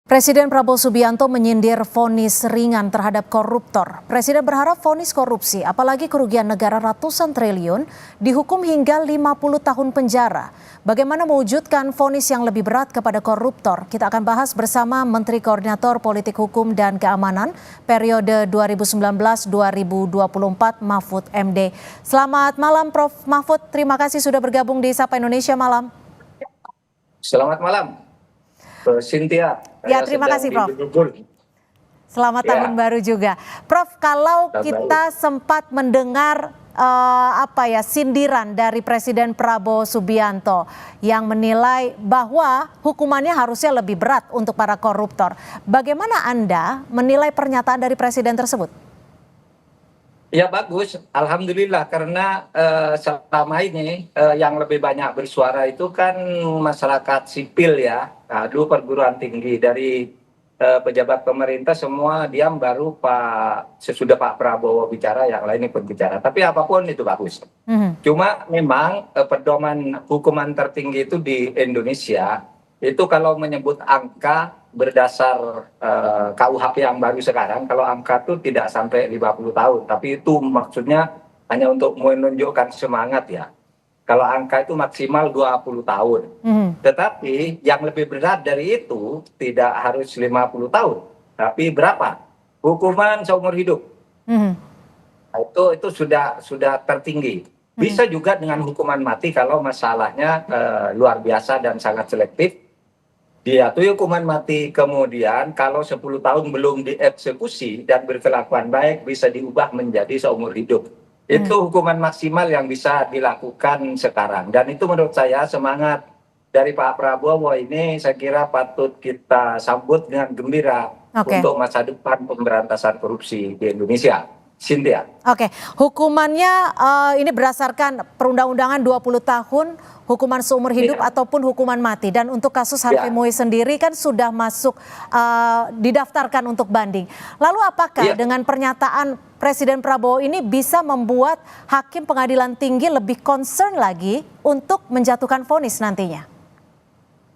Presiden Prabowo Subianto menyindir vonis ringan terhadap koruptor. Presiden berharap vonis korupsi, apalagi kerugian negara ratusan triliun, dihukum hingga 50 tahun penjara. Bagaimana mewujudkan vonis yang lebih berat kepada koruptor? Kita akan bahas bersama Menteri Koordinator Politik Hukum dan Keamanan periode 2019-2024 Mahfud MD. Selamat malam Prof. Mahfud, terima kasih sudah bergabung di Sapa Indonesia Malam. Selamat malam. Cynthia. Ya, terima kasih Prof. Selamat tahun baru juga. Prof, kalau kita sempat mendengar sindiran dari Presiden Prabowo Subianto yang menilai bahwa hukumannya harusnya lebih berat untuk para koruptor. Bagaimana Anda menilai pernyataan dari Presiden tersebut? Ya bagus, alhamdulillah, karena selama ini yang lebih banyak bersuara itu kan masyarakat sipil ya, dulu perguruan tinggi dari pejabat pemerintah semua diam, baru sesudah Pak Prabowo bicara yang lain ikut bicara. Tapi apapun itu bagus. Cuma memang pedoman hukuman tertinggi itu di Indonesia itu kalau menyebut angka berdasar KUHP yang baru sekarang, kalau angka itu tidak sampai 50 tahun, tapi itu maksudnya hanya untuk menunjukkan semangat ya. Kalau angka itu maksimal 20 tahun. Tetapi yang lebih berat dari itu tidak harus 50 tahun. Tapi berapa? Hukuman seumur hidup. Itu sudah tertinggi. Bisa juga dengan hukuman mati kalau masalahnya luar biasa dan sangat selektif. Dia tuh hukuman mati, kemudian kalau 10 tahun belum dieksekusi dan berkelakuan baik bisa diubah menjadi seumur hidup. Itu hukuman maksimal yang bisa dilakukan sekarang. Dan itu menurut saya semangat dari Pak Prabowo ini saya kira patut kita sambut dengan gembira untuk masa depan pemberantasan korupsi di Indonesia. Cynthia. Oke, hukumannya ini berdasarkan perundang-undangan 20 tahun, hukuman seumur hidup ataupun hukuman mati. Dan untuk kasus Harvey Mois sendiri kan sudah masuk didaftarkan untuk banding. Lalu apakah dengan pernyataan Presiden Prabowo ini bisa membuat hakim pengadilan tinggi lebih concern lagi untuk menjatuhkan vonis nantinya?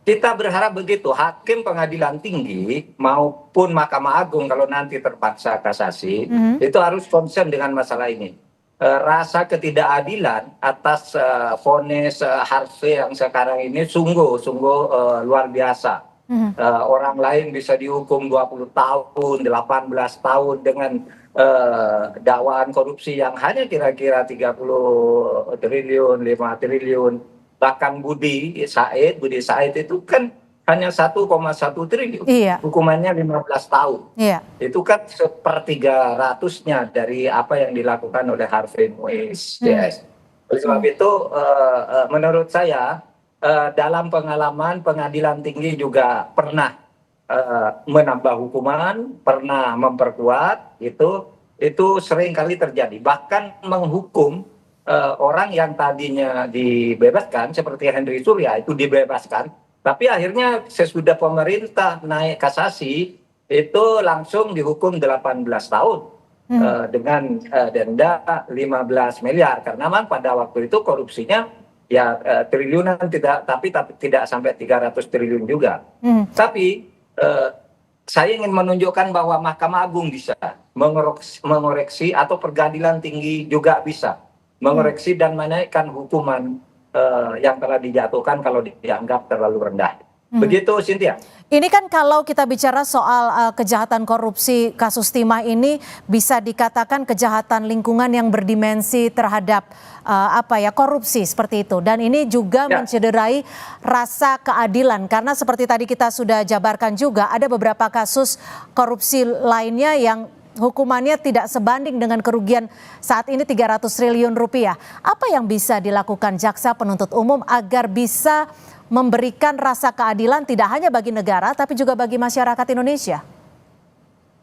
Kita berharap begitu, hakim pengadilan tinggi maupun Mahkamah Agung kalau nanti terpaksa kasasi, itu harus concern dengan masalah ini. Rasa ketidakadilan atas vonis Harvey yang sekarang ini sungguh luar biasa. Orang lain bisa dihukum 20 tahun, 18 tahun dengan dakwaan korupsi yang hanya kira-kira 30 triliun, 5 triliun. Bahkan Budi Said itu kan hanya 1,1 triliun, hukumannya 15 tahun. Itu kan 1/300-nya dari apa yang dilakukan oleh Harvey Mois. Oleh sebab itu menurut saya dalam pengalaman pengadilan tinggi juga pernah menambah hukuman, pernah memperkuat, itu sering kali terjadi. Bahkan menghukum orang yang tadinya dibebaskan seperti Henry Surya itu dibebaskan, tapi akhirnya sesudah pemerintah naik kasasi itu langsung dihukum 18 tahun dengan denda 15 miliar karena memang pada waktu itu korupsinya ya triliunan, tapi tidak sampai 300 triliun juga. Tapi saya ingin menunjukkan bahwa Mahkamah Agung bisa mengoreksi atau pengadilan tinggi juga bisa mengoreksi dan menaikkan hukuman yang telah dijatuhkan kalau dianggap terlalu rendah. Begitu Cynthia. Ini kan kalau kita bicara soal kejahatan korupsi kasus timah ini bisa dikatakan kejahatan lingkungan yang berdimensi terhadap korupsi seperti itu. Dan ini juga mencederai rasa keadilan karena seperti tadi kita sudah jabarkan juga ada beberapa kasus korupsi lainnya yang hukumannya tidak sebanding dengan kerugian saat ini 300 triliun rupiah. Apa yang bisa dilakukan jaksa penuntut umum agar bisa memberikan rasa keadilan tidak hanya bagi negara tapi juga bagi masyarakat Indonesia?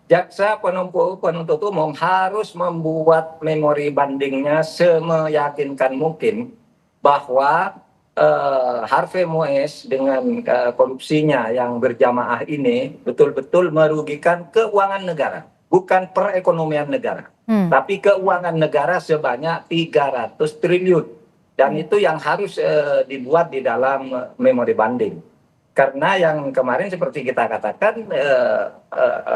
Jaksa penuntut umum harus membuat memori bandingnya semeyakinkan mungkin bahwa Harvey Mois dengan korupsinya yang berjamaah ini betul-betul merugikan keuangan negara. Bukan perekonomian negara, tapi keuangan negara sebanyak 300 triliun. Dan itu yang harus dibuat di dalam memori banding. Karena yang kemarin seperti kita katakan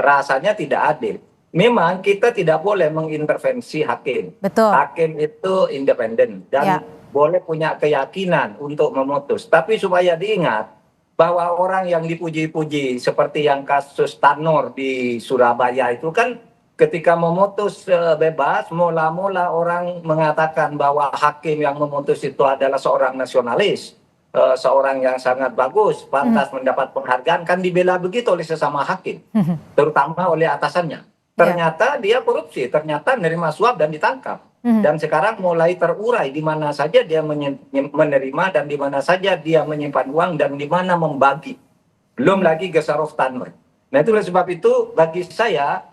rasanya tidak adil. Memang kita tidak boleh mengintervensi hakim. Betul. Hakim itu independen dan boleh punya keyakinan untuk memutus. Tapi supaya diingat bahwa orang yang dipuji-puji seperti yang kasus Tanur di Surabaya itu kan ketika memutus bebas, mula-mula orang mengatakan bahwa hakim yang memutus itu adalah seorang nasionalis, seorang yang sangat bagus, pantas mendapat penghargaan, kan dibela begitu oleh sesama hakim, terutama oleh atasannya. Ternyata dia korupsi, ternyata menerima suap dan ditangkap. Dan sekarang mulai terurai di mana saja dia menerima dan di mana saja dia menyimpan uang dan di mana membagi. Belum lagi Gesarov Tanur. Nah itu oleh sebab itu bagi saya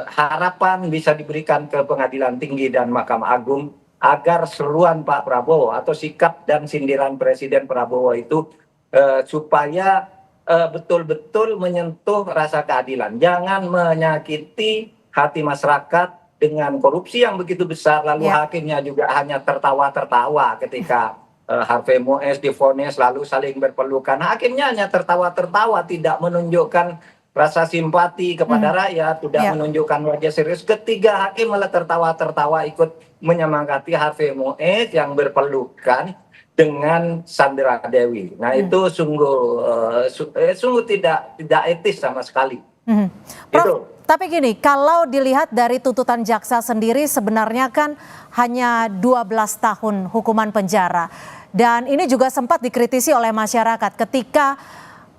harapan bisa diberikan ke Pengadilan Tinggi dan Mahkamah Agung agar seruan Pak Prabowo atau sikap dan sindiran Presiden Prabowo itu supaya betul-betul menyentuh rasa keadilan. Jangan menyakiti hati masyarakat dengan korupsi yang begitu besar, lalu hakimnya juga hanya tertawa-tertawa ketika Harvey Mois divonis lalu saling berpelukan. Hakimnya hanya tertawa-tertawa, tidak menunjukkan rasa simpati kepada rakyat, tidak menunjukkan wajah serius. Ketiga hakim malah tertawa-tertawa ikut menyemangati Harvey Mois yang berpelukan dengan Sandra Dewi. Nah itu sungguh tidak etis sama sekali. Prof, itu. Tapi gini, kalau dilihat dari tuntutan jaksa sendiri sebenarnya kan hanya 12 tahun hukuman penjara. Dan ini juga sempat dikritisi oleh masyarakat ketika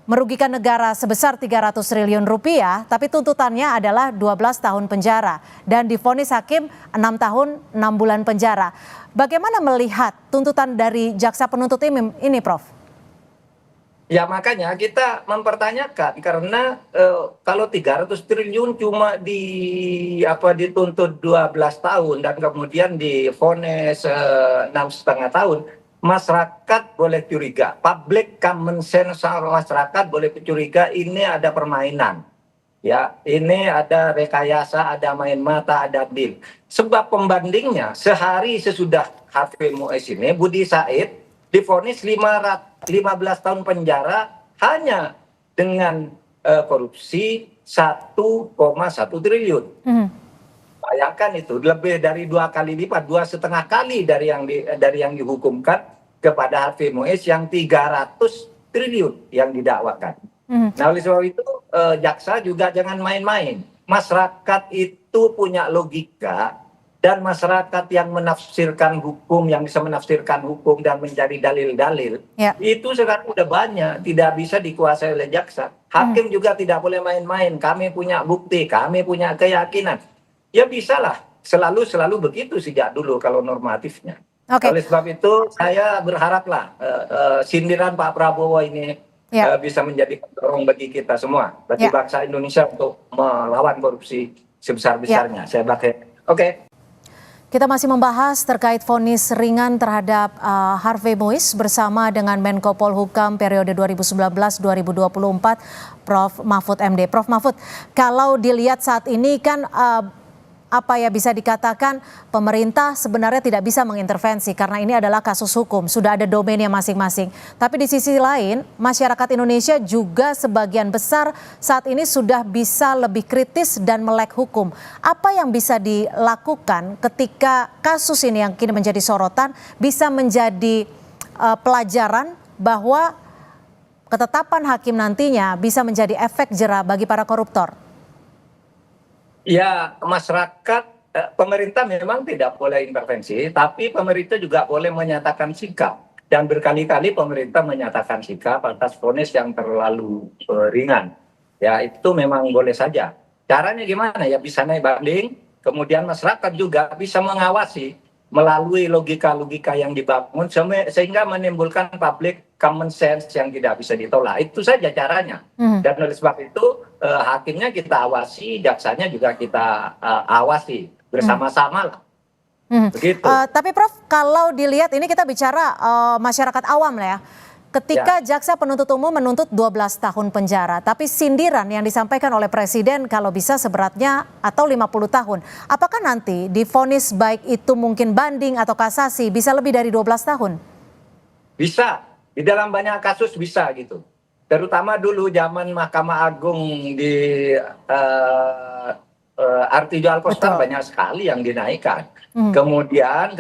merugikan negara sebesar 300 triliun rupiah, tapi tuntutannya adalah 12 tahun penjara dan divonis hakim 6 tahun 6 bulan penjara. Bagaimana melihat tuntutan dari jaksa penuntut ini, Prof? Ya makanya kita mempertanyakan karena kalau 300 triliun cuma dituntut 12 tahun dan kemudian divonis 6,5 tahun, masyarakat boleh curiga, public common sense masyarakat boleh curiga ini ada permainan. Ya, ini ada rekayasa, ada main mata, ada deal. Sebab pembandingnya sehari sesudah Harvey Mois ini, Budi Said divonis 15 tahun penjara hanya dengan korupsi 1,1 triliun. Bayangkan itu lebih dari 2 kali lipat, 2,5 kali dari yang dihukumkan kepada Harvey Mois yang 300 triliun yang didakwakan. Nah oleh sebab itu jaksa juga jangan main-main. Masyarakat itu punya logika dan masyarakat yang menafsirkan hukum, yang bisa menafsirkan hukum dan mencari dalil-dalil, itu sekarang udah banyak, tidak bisa dikuasai oleh jaksa. Hakim juga tidak boleh main-main. Kami punya bukti, kami punya keyakinan. Ya bisalah, selalu begitu sejak dulu kalau normatifnya. Oleh sebab itu saya berharaplah sindiran Pak Prabowo ini bisa menjadi pendorong bagi kita semua, bagi bangsa Indonesia untuk melawan korupsi sebesar-besarnya. Saya Oke. Kita masih membahas terkait vonis ringan terhadap Harvey Mois bersama dengan Menko Polhukam periode 2019-2024, Prof. Mahfud MD. Prof. Mahfud, kalau dilihat saat ini kan bisa dikatakan pemerintah sebenarnya tidak bisa mengintervensi karena ini adalah kasus hukum, sudah ada domainnya masing-masing. Tapi di sisi lain, masyarakat Indonesia juga sebagian besar saat ini sudah bisa lebih kritis dan melek hukum. Apa yang bisa dilakukan ketika kasus ini yang kini menjadi sorotan bisa menjadi pelajaran bahwa ketetapan hakim nantinya bisa menjadi efek jera bagi para koruptor? Ya, masyarakat, pemerintah memang tidak boleh intervensi, tapi pemerintah juga boleh menyatakan sikap. Dan berkali-kali pemerintah menyatakan sikap atas vonis yang terlalu ringan. Ya, itu memang boleh saja. Caranya gimana? Ya bisa naik banding, kemudian masyarakat juga bisa mengawasi melalui logika-logika yang dibangun sehingga menimbulkan public common sense yang tidak bisa ditolak. Itu saja caranya. Dan oleh sebab itu hakimnya kita awasi, jaksanya juga kita awasi bersama-sama lah. Begitu. Tapi Prof, kalau dilihat ini kita bicara masyarakat awam lah ya. Ketika jaksa penuntut umum menuntut 12 tahun penjara, tapi sindiran yang disampaikan oleh Presiden kalau bisa seberatnya atau 50 tahun. Apakah nanti divonis baik itu mungkin banding atau kasasi bisa lebih dari 12 tahun? Bisa, di dalam banyak kasus bisa gitu. terutama dulu zaman Mahkamah Agung di Artijo Alkostar Betul. banyak sekali yang dinaikkan. Hmm. Kemudian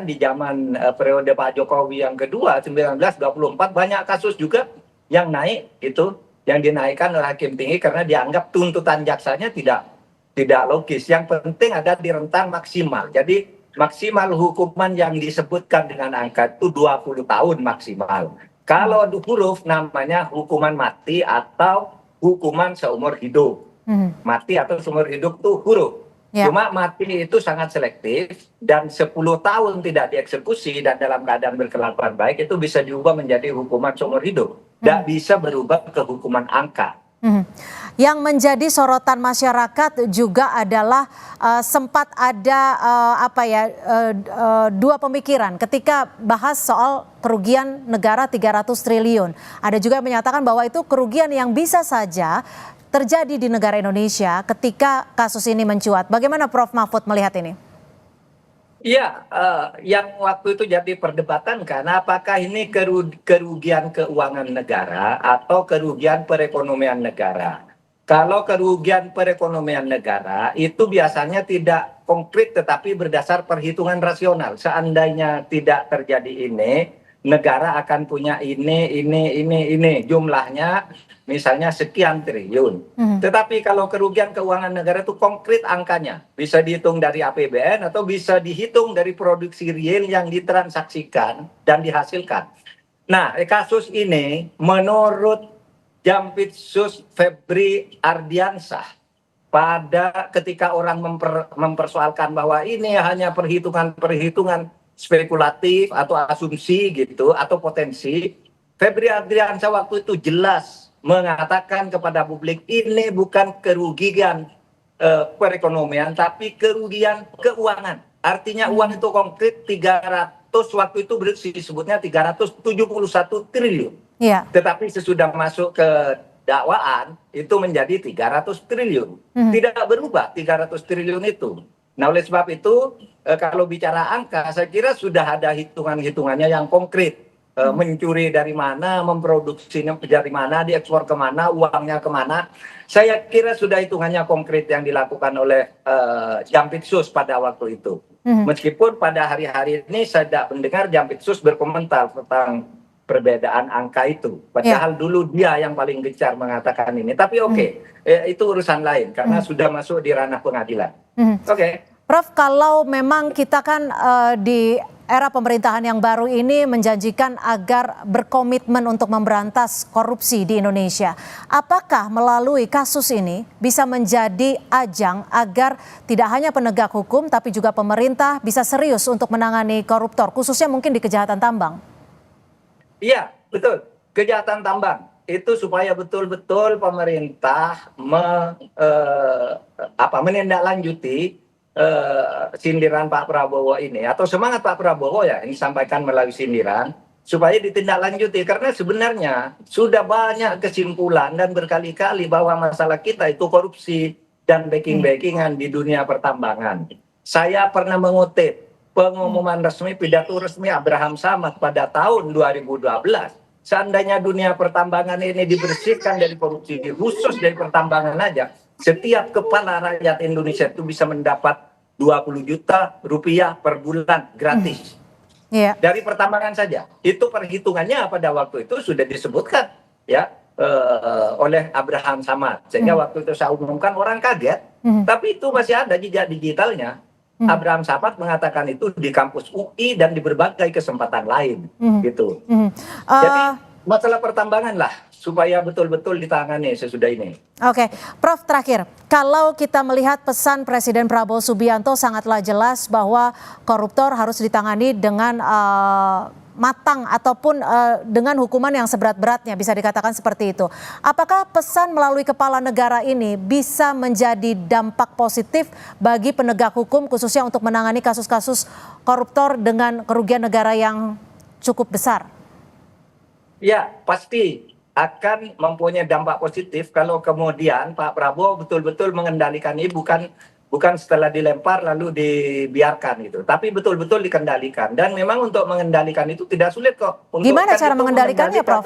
di zaman periode Pak Jokowi yang kedua 1924 banyak kasus juga yang naik itu, yang dinaikkan oleh hakim tinggi karena dianggap tuntutan jaksanya tidak logis. Yang penting ada di rentang maksimal. Jadi maksimal hukuman yang disebutkan dengan angka itu 20 tahun maksimal. Kalau huruf namanya hukuman mati atau hukuman seumur hidup. Mati atau seumur hidup itu huruf. Ya. Cuma mati itu sangat selektif dan 10 tahun tidak dieksekusi dan dalam keadaan berkelakuan baik itu bisa diubah menjadi hukuman seumur hidup. Tidak bisa berubah ke hukuman angka. Yang menjadi sorotan masyarakat juga adalah sempat ada dua pemikiran ketika bahas soal kerugian negara 300 triliun. Ada juga yang menyatakan bahwa itu kerugian yang bisa saja terjadi di negara Indonesia ketika kasus ini mencuat. Bagaimana Prof Mahfud melihat ini? Iya, yang waktu itu jadi perdebatan kan, apakah ini kerugian keuangan negara atau kerugian perekonomian negara. Kalau kerugian perekonomian negara itu biasanya tidak konkret tetapi berdasar perhitungan rasional. Seandainya tidak terjadi ini, negara akan punya ini jumlahnya misalnya sekian triliun. Tetapi kalau kerugian keuangan negara itu konkret angkanya, bisa dihitung dari APBN atau bisa dihitung dari produksi real yang ditransaksikan dan dihasilkan. Nah, kasus ini menurut Jampitsus Febri Ardiansah pada ketika orang mempersoalkan bahwa ini hanya perhitungan spekulatif atau asumsi gitu atau potensi, Febri Ardiansah waktu itu jelas mengatakan kepada publik ini bukan kerugian perekonomian tapi kerugian keuangan. Artinya uang itu konkret 300, waktu itu disebutnya 371 triliun. Iya. Tetapi sesudah masuk ke dakwaan itu menjadi 300 triliun. Tidak berubah 300 triliun itu. Nah, oleh sebab itu kalau bicara angka saya kira sudah ada hitungannya yang konkret. Mencuri dari mana, memproduksinya dari mana, diekspor kemana, uangnya kemana. Saya kira sudah hitungannya konkret yang dilakukan oleh Jampitsus pada waktu itu. Meskipun pada hari-hari ini saya tidak mendengar Jampitsus berkomentar tentang perbedaan angka itu. Padahal dulu dia yang paling gencar mengatakan ini. Tapi itu urusan lain karena sudah masuk di ranah pengadilan. Prof, kalau memang kita kan di era pemerintahan yang baru ini menjanjikan agar berkomitmen untuk memberantas korupsi di Indonesia. Apakah melalui kasus ini bisa menjadi ajang agar tidak hanya penegak hukum tapi juga pemerintah bisa serius untuk menangani koruptor, khususnya mungkin di kejahatan tambang? Iya, betul. Kejahatan tambang itu supaya betul-betul pemerintah menindaklanjuti sindiran Pak Prabowo ini atau semangat Pak Prabowo ya ini disampaikan melalui sindiran supaya ditindaklanjuti karena sebenarnya sudah banyak kesimpulan dan berkali-kali bahwa masalah kita itu korupsi dan backing-backingan di dunia pertambangan. Saya pernah mengutip pengumuman resmi pidato resmi Abraham Samad pada tahun 2012. Seandainya dunia pertambangan ini dibersihkan dari korupsi, khusus dari pertambangan aja, setiap kepala rakyat Indonesia itu bisa mendapat 20 juta rupiah per bulan gratis. Dari pertambangan saja. Itu perhitungannya pada waktu itu sudah disebutkan ya oleh Abraham Samad. Sehingga waktu itu saya umumkan orang kaget. Tapi itu masih ada jejak digitalnya. Abraham Samad mengatakan itu di kampus UI dan di berbagai kesempatan lain gitu. Jadi masalah pertambangan lah supaya betul-betul ditangani sesudah ini. Oke, Prof, terakhir, kalau kita melihat pesan Presiden Prabowo Subianto sangatlah jelas bahwa koruptor harus ditangani dengan matang ataupun dengan hukuman yang seberat-beratnya, bisa dikatakan seperti itu. Apakah pesan melalui kepala negara ini bisa menjadi dampak positif bagi penegak hukum khususnya untuk menangani kasus-kasus koruptor dengan kerugian negara yang cukup besar? Ya, pasti akan mempunyai dampak positif kalau kemudian Pak Prabowo betul-betul mengendalikan ini bukan setelah dilempar lalu dibiarkan gitu, tapi betul-betul dikendalikan. Dan memang untuk mengendalikan itu tidak sulit kok. Gimana cara mengendalikannya, Prof?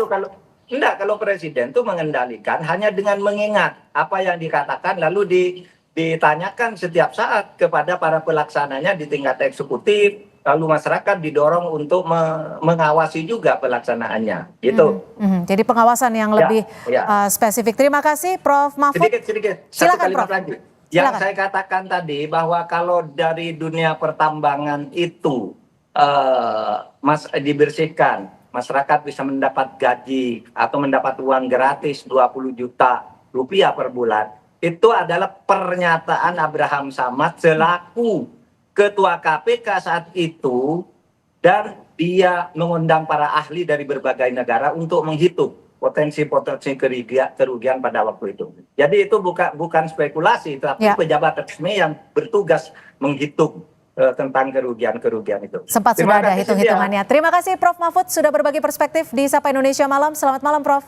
Enggak, kalau presiden tuh mengendalikan hanya dengan mengingat apa yang dikatakan lalu ditanyakan setiap saat kepada para pelaksananya di tingkat eksekutif, lalu masyarakat didorong untuk mengawasi juga pelaksanaannya. Gitu. Jadi pengawasan yang lebih spesifik. Terima kasih Prof. Mahfud. Sedikit. Satu Silakan, kalimat Prof. lagi. Yang Silakan. saya katakan tadi bahwa kalau dari dunia pertambangan itu dibersihkan, masyarakat bisa mendapat gaji atau mendapat uang gratis 20 juta rupiah per bulan. Itu adalah pernyataan Abraham Samad selaku Ketua KPK saat itu, dan dia mengundang para ahli dari berbagai negara untuk menghitung potensi kerugian pada waktu itu. Jadi itu bukan spekulasi, tapi pejabat resmi yang bertugas menghitung tentang kerugian itu. Sempat sudah ada hitung-hitungannya. Terima kasih Prof. Mahfud sudah berbagi perspektif di Sapa Indonesia Malam. Selamat malam Prof.